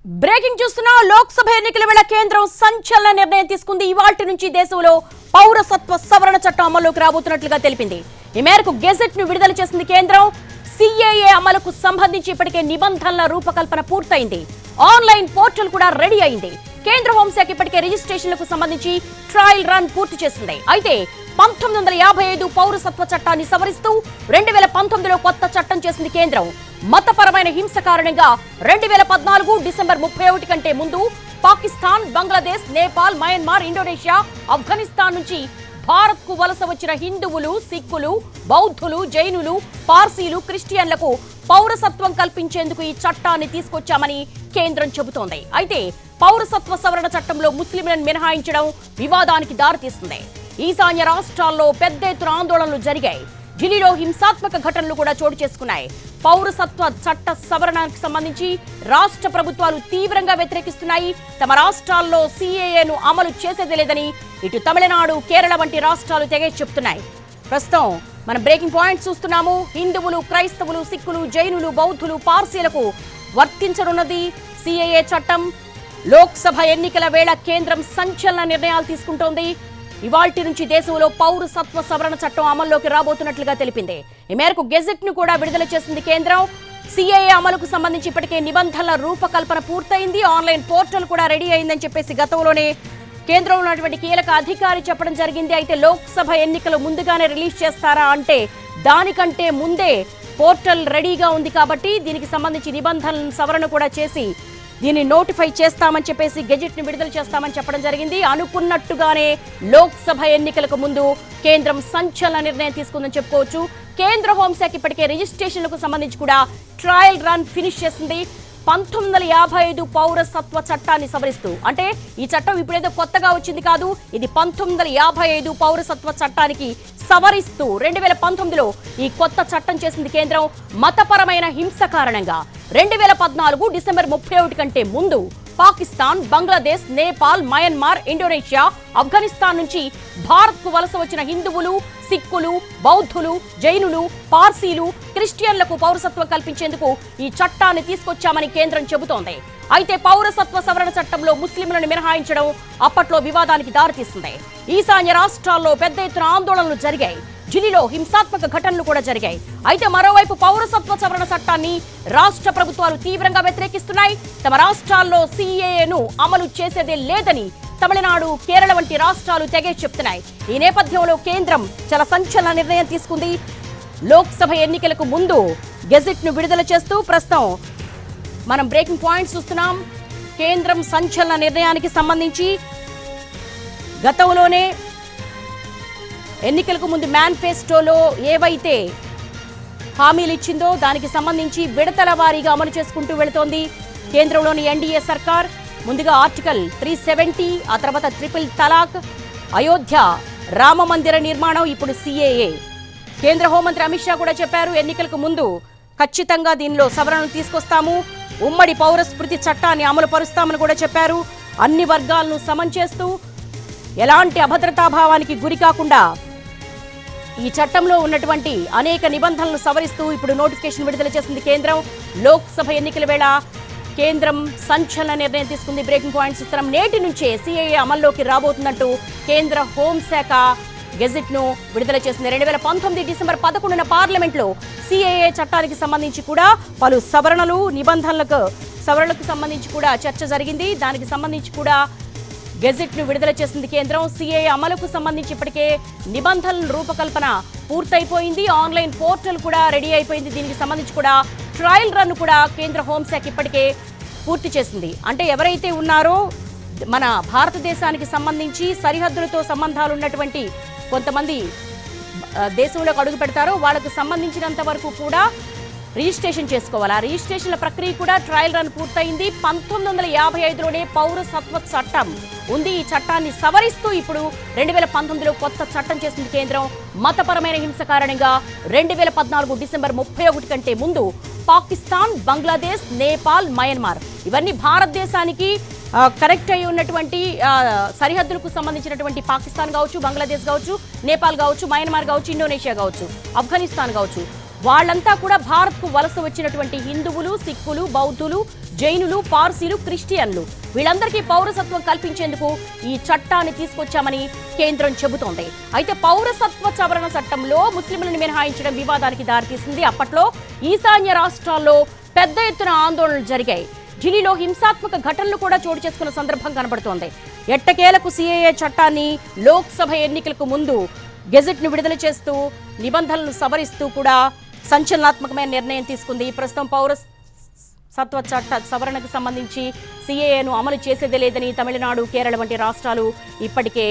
Breaking చూస్తున్నా లోక్సభ ఎన్నికల వేళ కేంద్రం సంచలన నిర్ణయం తీసుకుంది. ఇవాల్టి నుంచి దేశంలో పౌరసత్వ సవరణ చట్టం అమల్లోకి రాబోతున్నట్లుగా తెలిపింది. ఈ మేరకు గెజెట్ ను విడుదల చేసింది కేంద్రం. సిఏఏ అమలుకు సంబంధించి ఇప్పటికే నిబంధనల రూపకల్పన పూర్తయింది. ఆన్లైన్ పోర్టల్ కూడా రెడీ అయింది. కేంద్ర హోంశాఖ ఇప్పటికే రిజిస్ట్రేషన్లకు సంబంధించి ట్రయల్ రన్ పూర్తి చేసింది. అయితే 1955 పౌరసత్వ చట్టాన్ని సవరిస్తూ 2019లో కొత్త చట్టం చేసింది కేంద్రం. మతపరమైన హింస కారణంగా 2014 డిసెంబర్ 31 కంటే ముందు పాకిస్తాన్, బంగ్లాదేశ్, నేపాల్, మయన్మార్, ఇండోనేషియా, ఆఫ్ఘనిస్తాన్ నుంచి భారత్ కు వలస వచ్చిన హిందువులు, సిక్కులు, బౌద్ధులు, జైనులు, పార్సీలు, క్రిస్టియన్లకు పౌరసత్వం కల్పించేందుకు ఈ చట్టాన్ని తీసుకొచ్చామని కేంద్రం చెబుతోంది. అయితే పౌరసత్వ సవరణ చట్టంలో ముస్లింలను మినహాయించడం వివాదానికి దారితీస్తుంది. ఈశాన్య రాష్ట్రాల్లో పెద్ద ఎత్తున ఆందోళనలు జరిగాయి. ఢిల్లీలో హింసాత్మక ఘటనలు కూడా చోటు చేసుకున్నాయి. పౌరసత్వ చట్ట సవరణకు సంబంధించి రాష్ట్ర ప్రభుత్వాలు తీవ్రంగా వ్యతిరేకిస్తున్నాయి. తమ రాష్ట్రాల్లో సిఏఏను అమలు చేసేది లేదని ఇటు తమిళనాడు, కేరళ వంటి రాష్ట్రాలు తెగేసి చెప్తున్నాయి. ప్రస్తుతం మనం బ్రేకింగ్ పాయింట్ చూస్తున్నాము. హిందువులు, క్రైస్తవులు, సిక్కులు, జైనులు, బౌద్ధులు, పార్సీలకు వర్తించనున్నది సిఏఏ చట్టం. లోక్సభ ఎన్నికల వేళ కేంద్రం సంచలన నిర్ణయాలు తీసుకుంటోంది. ఇవాల్టి నుంచి దేశంలో పౌరసత్వ సవరణ చట్టం అమల్లోకి రాబోతున్నట్లుగా తెలిపింది. ఈ మేరకు గెజెట్ ను కూడా విడుదల చేసింది కేంద్రం. సిఏఏ అమలుకు సంబంధించి ఇప్పటికే నిబంధనల రూపకల్పన పూర్తయింది. ఆన్లైన్ పోర్టల్ కూడా రెడీ అయిందని చెప్పేసి గతంలోనే కేంద్రంలో ఉన్నటువంటి కీలక అధికారి చెప్పడం జరిగింది. అయితే లోక్సభ ఎన్నికలు ముందుగానే రిలీజ్ చేస్తారా అంటే దానికంటే ముందే పోర్టల్ రెడీగా ఉంది కాబట్టి దీనికి సంబంధించి నిబంధనల సవరణ కూడా చేసి దీన్ని నోటిఫై చేస్తామని చెప్పేసి గెజెట్ ను విడుదల చేస్తామని చెప్పడం జరిగింది. అనుకున్నట్టుగానే లోక్సభ ఎన్నికలకు ముందు కేంద్రం సంచలన నిర్ణయం తీసుకుందని చెప్పుకోవచ్చు. కేంద్ర హోంశాఖ ఇప్పటికే రిజిస్ట్రేషన్లకు సంబంధించి కూడా ట్రయల్ రన్ ఫినిష్ చేసింది. 1955 పౌరసత్వ చట్టాన్ని సవరిస్తూ, అంటే ఈ చట్టం ఇప్పుడేదో కొత్తగా వచ్చింది కాదు, ఇది 1955 పౌరసత్వ చట్టానికి సవరిస్తూ 2019లో ఈ కొత్త చట్టం చేసింది కేంద్రం. మతపరమైన హింస కారణంగా 2014 డిసెంబర్ 31 కంటే ముందు పాకిస్తాన్, బంగ్లాదేశ్, నేపాల్, మయన్మార్, ఇండోనేషియా, ఆఫ్ఘనిస్తాన్ నుంచి భారత్ కు వలస వచ్చిన హిందువులు, సిక్కులు, బౌద్ధులు, జైనులు, పార్సీలు, క్రిస్టియన్లకు పౌరసత్వం కల్పించేందుకు ఈ చట్టాన్ని తీసుకొచ్చామని కేంద్రం చెబుతోంది. అయితే పౌరసత్వ సవరణ చట్టంలో ముస్లింలను మినహాయించడం అప్పట్లో వివాదానికి దారితీస్తుంది. ఈశాన్య రాష్ట్రాల్లో పెద్ద ఎత్తున ఆందోళనలు జరిగాయి. ఢిల్లీలో హింసాత్మక ఘటనలు కూడా జరిగాయి. అయితే మరోవైపు పౌరసత్వ సవరణ చట్టాన్ని రాష్ట్ర ప్రభుత్వాలు తీవ్రంగా వ్యతిరేకిస్తున్నాయి. తమ రాష్ట్రాల్లో సిఏఏను అమలు చేసేదే లేదని తమిళనాడు, కేరళ వంటి రాష్ట్రాలు తెగేసి చెప్తున్నాయి. ఈ నేపథ్యంలో కేంద్రం చాలా సంచలన నిర్ణయం తీసుకుంది. లోక్సభ ఎన్నికలకు ముందు గెజెట్ ను విడుదల చేస్తూ ప్రస్తుతం మనం బ్రేకింగ్ పాయింట్స్ చూస్తున్నాం. కేంద్రం సంచలన నిర్ణయానికి సంబంధించి గతంలోనే ఎన్నికలకు ముందు మేనిఫెస్టోలో ఏవైతే హామీలు ఇచ్చిందో దానికి సంబంధించి విడతల వారీగా అమలు చేసుకుంటూ వెళుతోంది కేంద్రంలోని ఎన్డీఏ సర్కార్. ముందుగా ఆర్టికల్ 370, ఆ తర్వాత ట్రిపుల్ తలాక్, అయోధ్య రామ మందిర నిర్మాణం, ఇప్పుడు సిఏఏ. కేంద్ర హోంమంత్రి అమిత్ షా కూడా చెప్పారు, ఎన్నికలకు ముందు ఖచ్చితంగా దీనిలో సవరణలు తీసుకొస్తాము, ఉమ్మడి పౌరస్మృతి చట్టాన్ని అమలు పరుస్తామని కూడా చెప్పారు. అన్ని వర్గాలను సమం చేస్తూ ఎలాంటి అభద్రతాభావానికి గురి కాకుండా ఈ చట్టంలో ఉన్నటువంటి అనేక నిబంధనలను సవరిస్తూ ఇప్పుడు నోటిఫికేషన్ విడుదల చేసింది కేంద్రం. లోక్సభ ఎన్నికల వేళ కేంద్రం సంచలన నిర్ణయం తీసుకుంది. బ్రేకింగ్ పాయింట్స్ ఇస్తున్నాం. నేటి నుంచే సిఏఏ అమల్లోకి రాబోతున్నట్టు కేంద్ర హోంశాఖ గెజెట్ ను విడుదల చేసింది. 2019 డిసెంబర్ 11న పార్లమెంట్ లో సిఏఏ చట్టానికి సంబంధించి కూడా పలు సవరణలు, సవరణలకు సంబంధించి కూడా చర్చ జరిగింది. దానికి సంబంధించి కూడా గెజెట్ ను విడుదల చేసింది కేంద్రం. సిఏఏ అమలుకు సంబంధించి ఇప్పటికే నిబంధనల రూపకల్పన పూర్తయిపోయింది. ఆన్లైన్ పోర్టల్ కూడా రెడీ అయిపోయింది. దీనికి సంబంధించి కూడా ట్రయల్ రన్ కూడా కేంద్ర హోంశాఖ ఇప్పటికే పూర్తి చేసింది. అంటే ఎవరైతే ఉన్నారో మన భారతదేశానికి సంబంధించి సరిహద్దులతో సంబంధాలు ఉన్నటువంటి కొంతమంది దేశంలోకి అడుగు పెడతారో వాళ్ళకు సంబంధించినంత వరకు కూడా రిజిస్ట్రేషన్ చేసుకోవాలి. ఆ రిజిస్ట్రేషన్ల ప్రక్రియ కూడా ట్రయల్ రన్ పూర్తయింది. 1955లోనే పౌరసత్వ చట్టం ఉంది. ఈ చట్టాన్ని సవరిస్తూ ఇప్పుడు 2019లో కొత్త చట్టం చేసింది కేంద్రం. మతపరమైన హింస కారణంగా 2014 డిసెంబర్ 31 కంటే ముందు పాకిస్తాన్, బంగ్లాదేశ్, నేపాల్, మయన్మార్ ఇవన్నీ భారతదేశానికి కనెక్ట్ అయి ఉన్నటువంటి సరిహద్దులకు సంబంధించినటువంటి పాకిస్తాన్ కావచ్చు, బంగ్లాదేశ్ కావచ్చు, నేపాల్ కావచ్చు, మయన్మార్ కావచ్చు, ఇండోనేషియా కావచ్చు, ఆఫ్ఘనిస్తాన్ కావచ్చు, వాళ్ళంతా కూడా భారత్కు వలస వచ్చినటువంటి హిందువులు, సిక్కులు, బౌద్ధులు, జైనులు, పార్సీలు, క్రిస్టియన్లు వీళ్ళందరికీ పౌరసత్వం కల్పించేందుకు ఈ చట్టాన్ని తీసుకొచ్చామని కేంద్రం చెబుతోంది. అయితే పౌరసత్వ సవరణ చట్టంలో ముస్లింలను మినహాయించడం వివాదానికి దారితీసింది. అప్పట్లో ఈశాన్య రాష్ట్రాల్లో పెద్ద ఎత్తున ఆందోళనలు జరిగాయి. ఢిల్లీలో హింసాత్మక ఘటనలు కూడా చోటు చేసుకున్న సందర్భం కనబడుతోంది. ఎట్టకేలకు సిఏఏ చట్టాన్ని లోక్సభ ఎన్నికలకు ముందు గెజెట్ను విడుదల చేస్తూ నిబంధనలను సవరిస్తూ కూడా సంచలనాత్మకమైన నిర్ణయం తీసుకుంది. ప్రస్తుతం పౌరసత్వ చట్ట సవరణకు సంబంధించి సిఏఏను అమలు చేసేదే లేదని తమిళనాడు, కేరళ వంటి రాష్ట్రాలు ఇప్పటికే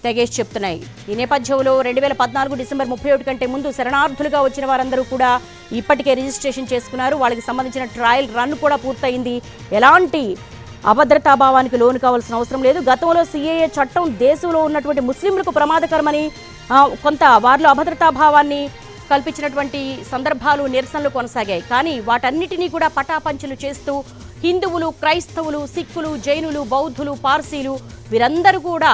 తెగేసి చెప్తున్నాయి. ఈ నేపథ్యంలో 2014 డిసెంబర్ 31 కంటే ముందు శరణార్థులుగా వచ్చిన వారందరూ కూడా ఇప్పటికే రిజిస్ట్రేషన్ చేసుకున్నారు. వాళ్ళకి సంబంధించిన ట్రయల్ రన్ కూడా పూర్తయింది. ఎలాంటి అభద్రతాభావానికి లోను కావాల్సిన అవసరం లేదు. గతంలో సిఏఏ చట్టం దేశంలో ఉన్నటువంటి ముస్లింలకు ప్రమాదకరమని కొంత వారిలో అభద్రతాభావాన్ని కల్పించినటువంటి సందర్భాలు, నిరసనలు కొనసాగాయి. కానీ వాటన్నిటినీ కూడా పటాపంచలు చేస్తూ హిందువులు, క్రైస్తవులు, సిక్కులు, జైనులు, బౌద్ధులు, పార్సీలు వీరందరూ కూడా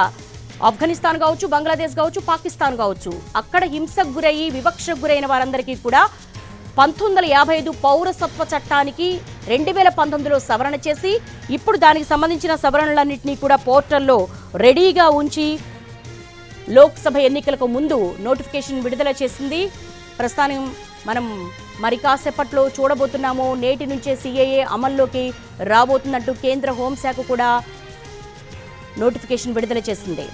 ఆఫ్ఘనిస్తాన్ కావచ్చు, బంగ్లాదేశ్ కావచ్చు, పాకిస్తాన్ కావచ్చు, అక్కడ హింసకు గురయ్యి వివక్షకు గురైన వారందరికీ కూడా 1955 పౌరసత్వ చట్టానికి 2019లో సవరణ చేసి ఇప్పుడు దానికి సంబంధించిన సవరణలన్నింటినీ కూడా పోర్టల్లో రెడీగా ఉంచి లోక్సభ ఎన్నికలకు ముందు నోటిఫికేషన్ విడుదల చేసింది. ప్రస్తుతానికి మనం మరి కాసేపట్లో చూడబోతున్నాము. నేటి నుంచే సిఏఏ అమల్లోకి రాబోతున్నట్టు కేంద్ర హోంశాఖ కూడా నోటిఫికేషన్ విడుదల చేసింది.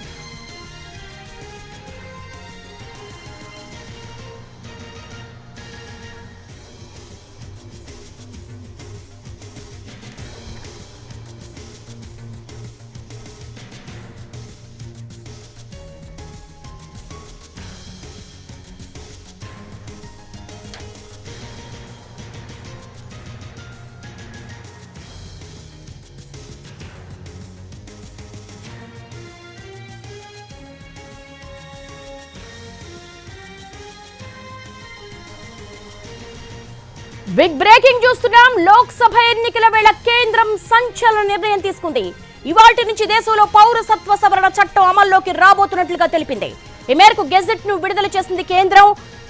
బిగ్ బ్రేకింగ్ చూస్తున్నాం. లోక్సభ ఎన్నికల వేళ కేంద్రం సంచలన నిర్ణయం తీసుకుంది. ఇవాల్టి నుంచి దేశంలో పౌరసత్వ సవరణ చట్టం అమల్లోకి రాబోతున్నట్లుగా తెలిపింది. ఈ మేరకు గెజెట్ ను విడుదల చేసింది కేంద్రం.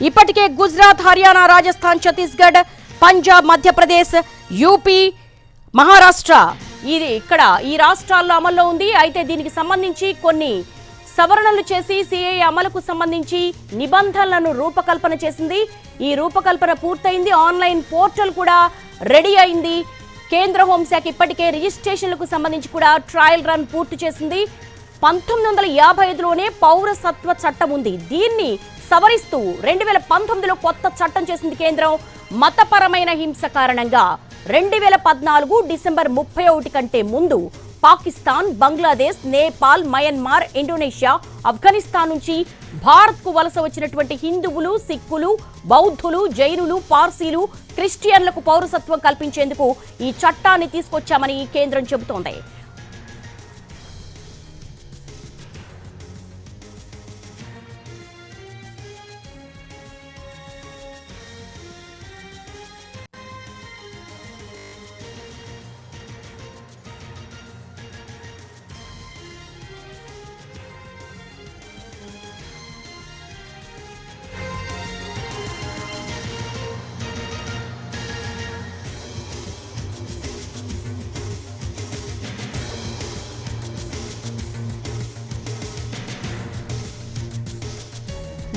ఇప్పటికే గుజరాత్, హర్యానా, రాజస్థాన్, ఛత్తీస్గఢ్, పంజాబ్, మధ్యప్రదేశ్, యూపీ, మహారాష్ట్ర ఇక్కడ ఈ రాష్ట్రాల్లో అమల్లో ఉంది. అయితే దీనికి సంబంధించి కొన్ని సవరణలు చేసి సిఏఏ అమలుకు సంబంధించి నిబంధనలను రూపకల్పన చేసింది. ఈ రూపకల్పన పూర్తయింది. ఆన్లైన్ పోర్టల్ కూడా రెడీ అయింది. కేంద్ర హోంశాఖ ఇప్పటికే రిజిస్ట్రేషన్లకు సంబంధించి కూడా ట్రయల్ రన్ పూర్తి చేసింది. 1955లోనే పౌరసత్వ చట్టం ఉంది. దీన్ని సవరిస్తూ 2019లో కొత్త చట్టం చేసింది కేంద్రం. మతపరమైన హింస కారణంగా 2014 డిసెంబర్ 31 కంటే ముందు పాకిస్తాన్, బంగ్లాదేశ్, నేపాల్, మయన్మార్, ఇండోనేషియా, ఆఫ్ఘనిస్తాన్ నుంచి భారత్కు వలస వచ్చినటువంటి హిందువులు, సిక్కులు, బౌద్ధులు, జైనులు, పార్సీలు, క్రిస్టియన్లకు పౌరసత్వం కల్పించేందుకు ఈ చట్టాన్ని తీసుకొచ్చామని కేంద్రం చెబుతోంది.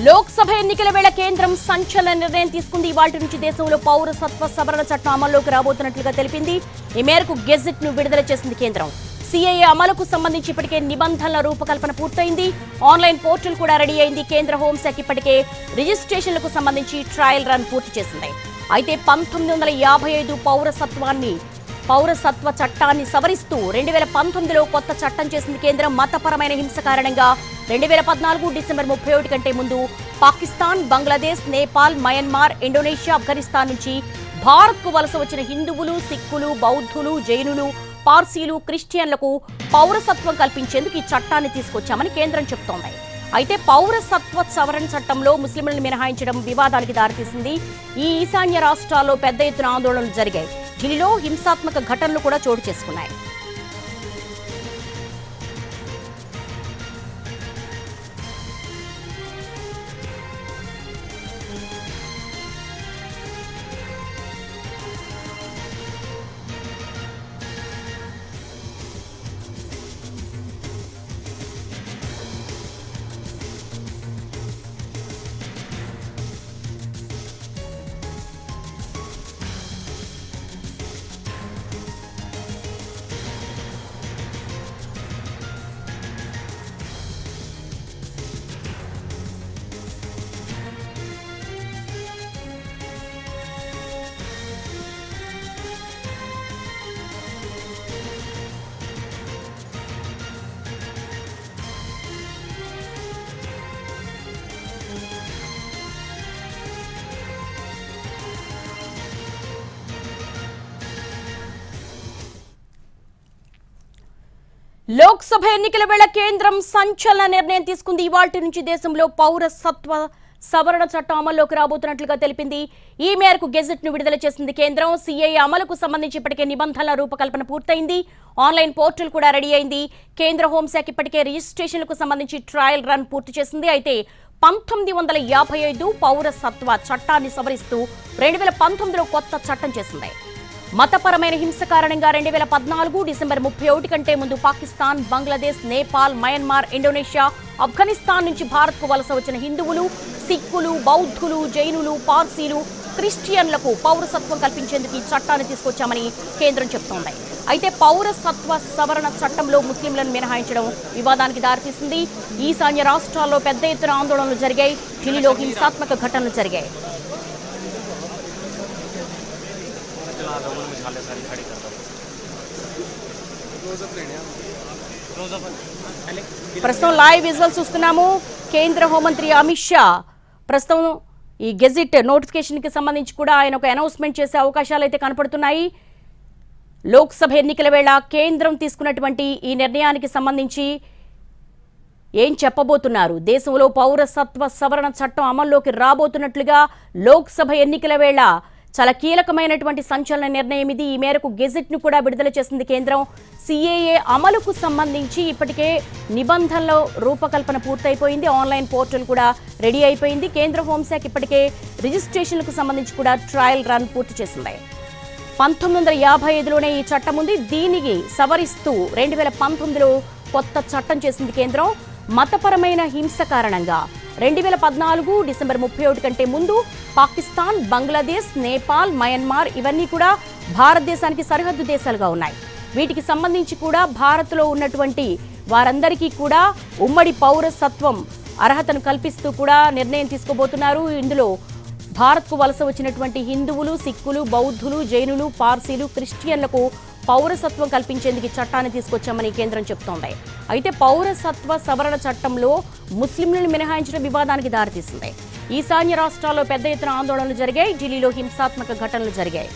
లోక్సభ ఎన్నికల వేళ కేంద్రం సంచలన నిర్ణయం తీసుకుంది. ఇవాల్టి నుంచి దేశంలో పౌరసత్వ సవరణ చట్టం అమల్లోకి రాబోతున్నట్లుగా తెలిపింది. ఈ మేరకు గెజెట్ ను విడుదల చేసింది కేంద్రం. సిఏఏ అమలుకు సంబంధించి ఇప్పటికే నిబంధనల రూపకల్పన పూర్తయింది. ఆన్లైన్ పోర్టల్ కూడా రెడీ అయింది. కేంద్ర హోంశాఖ ఇప్పటికే రిజిస్ట్రేషన్లకు సంబంధించి ట్రయల్ రన్ పూర్తి చేసింది. అయితే 1955 పౌరసత్వ చట్టాన్ని సవరిస్తూ 2019లో కొత్త చట్టం చేసింది కేంద్రం. మతపరమైన హింస కారణంగా 2014 డిసెంబర్ 31 కంటే ముందు పాకిస్తాన్, బంగ్లాదేశ్, నేపాల్, మయన్మార్, ఇండోనేషియా, ఆఫ్ఘనిస్తాన్ నుంచి భారత్కు వలస వచ్చిన హిందువులు, సిక్కులు, బౌద్ధులు, జైనులు, పార్సీలు, క్రిస్టియన్లకు పౌరసత్వం కల్పించేందుకు ఈ చట్టాన్ని తీసుకొచ్చామని కేంద్రం చెబుతోంది. అయితే పౌరసత్వ సవరణ చట్టంలో ముస్లింలను మినహాయించడం వివాదానికి దారితీసింది. ఈ ఈశాన్య రాష్ట్రాల్లో పెద్ద ఎత్తున ఆందోళనలు జరిగాయి. ఢిల్లీలో హింసాత్మక ఘటనలు కూడా చోటు చేసుకున్నాయి. లోక్సభ ఎన్నికల వేళ కేంద్రం సంచలన నిర్ణయం తీసుకుంది. ఇవాల్టి నుంచి దేశంలో పౌరసత్వ సవరణ చట్టం అమల్లోకి రాబోతున్నట్లుగా తెలిపింది. ఈ మేరకు గెజెట్ ను విడుదల చేసింది కేంద్రం. సిఏఏ అమలుకు సంబంధించి ఇప్పటికే నిబంధనల రూపకల్పన పూర్తయింది. ఆన్లైన్ పోర్టల్ కూడా రెడీ అయింది. కేంద్ర హోంశాఖ ఇప్పటికే రిజిస్ట్రేషన్లకు సంబంధించి ట్రయల్ రన్ పూర్తి చేసింది. అయితే 1955 పౌరసత్వ చట్టాన్ని సవరిస్తూ 2019లో కొత్త చట్టం చేసింది. మతపరమైన హింస కారణంగా 2014 డిసెంబర్ 31 కంటే ముందు పాకిస్తాన్, బంగ్లాదేశ్, నేపాల్, మయన్మార్, ఇండోనేషియా, ఆఫ్ఘనిస్తాన్ నుంచి భారత్కు వలస వచ్చిన హిందువులు, సిక్కులు, బౌద్ధులు, జైనులు, పార్సీలు, క్రిస్టియన్లకు పౌరసత్వం కల్పించేందుకు ఈ చట్టాన్ని తీసుకొచ్చామని కేంద్రం చెబుతోంది. అయితే పౌరసత్వ సవరణ చట్టంలో ముస్లింలను మినహాయించడం వివాదానికి దారితీసింది. ఈశాన్య రాష్ట్రాల్లో పెద్ద ఎత్తున ఆందోళనలు జరిగాయి. ఢిల్లీలో హింసాత్మక ఘటనలు జరిగాయి. ప్రస్తుతం లైవ్ విజువల్స్ చూస్తున్నాము. కేంద్ర హోంమంత్రి అమిత్ షా ప్రస్తుతం ఈ గెజిట్ నోటిఫికేషన్ కి సంబంధించి కూడా ఆయన ఒక అనౌన్స్మెంట్ చేసే అవకాశాలు అయితే కనపడుతున్నాయి. లోక్సభ ఎన్నికల వేళ కేంద్రం తీసుకున్నటువంటి ఈ నిర్ణయానికి సంబంధించి ఏం చెప్పబోతున్నారు? దేశంలో పౌరసత్వ సవరణ చట్టం అమల్లోకి రాబోతున్నట్లుగా లోక్సభ ఎన్నికల వేళ చాలా కీలకమైనటువంటి సంచలన నిర్ణయం ఇది. ఈ మేరకు గెజెట్ ను కూడా విడుదల చేసింది కేంద్రం. సిఏఏ అమలుకు సంబంధించి ఇప్పటికే నిబంధనల రూపకల్పన పూర్తయిపోయింది. ఆన్లైన్ పోర్టల్ కూడా రెడీ అయిపోయింది. కేంద్ర హోంశాఖ ఇప్పటికే రిజిస్ట్రేషన్లకు సంబంధించి కూడా ట్రయల్ రన్ పూర్తి చేసింది. 1955లోనే ఈ చట్టం ఉంది. దీనికి సవరిస్తూ 2019లో కొత్త చట్టం చేసింది కేంద్రం. మతపరమైన హింస కారణంగా 2014 డిసెంబర్ 31 కంటే ముందు పాకిస్తాన్, బంగ్లాదేశ్, నేపాల్, మయన్మార్ ఇవన్నీ కూడా భారతదేశానికి సరిహద్దు దేశాలుగా ఉన్నాయి. వీటికి సంబంధించి కూడా భారత్లో ఉన్నటువంటి వారందరికీ కూడా ఉమ్మడి పౌరసత్వం అర్హతను కల్పిస్తూ కూడా నిర్ణయం తీసుకోబోతున్నారు. ఇందులో భారత్కు వలస వచ్చినటువంటి హిందువులు, సిక్కులు, బౌద్ధులు, జైనులు, పార్సీలు, క్రిస్టియన్లకు పౌరసత్వం కల్పించేందుకు చట్టాన్ని తీసుకొచ్చామని కేంద్రం చెబుతోంది. అయితే పౌరసత్వ సవరణ చట్టంలో ముస్లింలను మినహాయించిన వివాదానికి దారితీసింది. ఈశాన్య రాష్ట్రాల్లో పెద్ద ఎత్తున ఆందోళనలు జరిగాయి. ఢిల్లీలో హింసాత్మక ఘటనలు జరిగాయి.